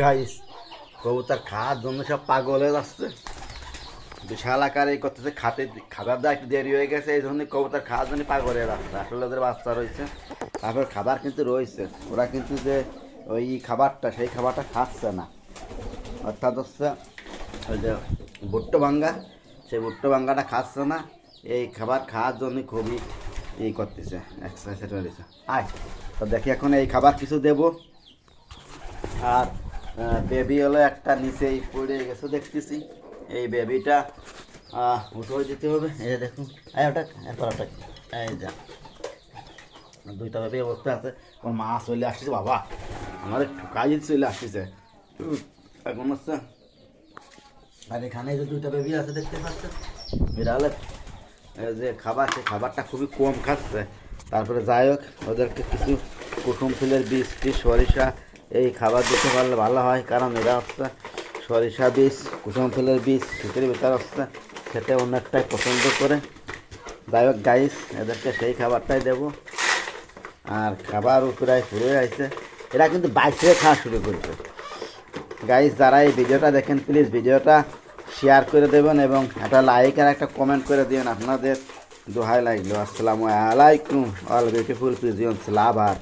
Guys কবুতর খাওয়ার জন্য সব পাগল হয়ে যাচ্ছে, বিশাল আকারে করতেছে, খাবার দেওয়া একটু দেরি হয়ে গেছে, এই জন্য কবুতর খাওয়ার জন্য পাগল হয়ে যাচ্ছে। আসলে ওদের বাচ্চা রয়েছে, তারপর খাবার কিন্তু রয়েছে, ওরা কিন্তু যে ওই খাবারটা সেই খাবারটা খাচ্ছে না, অর্থাৎ হচ্ছে ওই যে ভুট্টো ভাঙ্গা, সেই ভুট্টো ভাঙ্গাটা খাচ্ছে না। এই খাবার খাওয়ার জন্য খুবই করতেছে, এক্সারসাইজ হয়েছে। আয় তো দেখি এখন এই খাবার কিছু দেবো। আর বেবি হলো একটা নিচেই পড়ে গেছে দেখতেছি, এই বেবিটা উঠে দিতে হবে। এই যে দেখুন, ওটা এরপর ওটা, এই যা দুইটা বেবি অবস্থা আছে। ওর মা চলে আসছে, বাবা আমাদের কাজ চলে আসতেছে এখন হচ্ছে। আর এখানে যে দুইটা বেবি আছে দেখতে পাচ্ছেন, বিড়ালের যে খাবার, সেই খাবারটা খুবই কম খাচ্ছে। তারপরে যাই হোক, ওদেরকে কিছু কুসুম ফুলের বীজ টিজ, সরিষা এই খাবার দিতে পারলে ভালো হয়, কারণ এরা হচ্ছে সরিষা বীজ, কুসুম ফুলের বীজ শীতের ভিতর হচ্ছে খেতে অনেকটাই পছন্দ করে। যাই হোক গাইস, এদেরকে সেই খাবারটাই দেবো। আর খাবার প্রায় ফুরে আসছে, এরা কিন্তু বাইরে খাওয়া শুরু করেছে। গাইস যারা এই ভিডিওটা দেখেন, প্লিজ ভিডিওটা শেয়ার করে দেবেন এবং একটা লাইক আর একটা কমেন্ট করে দিবেন, আপনাদের দোহাই লাগলো। আসসালামু আলাইকুম অল বিউটিফুল পিজিয়ন্স লাভার।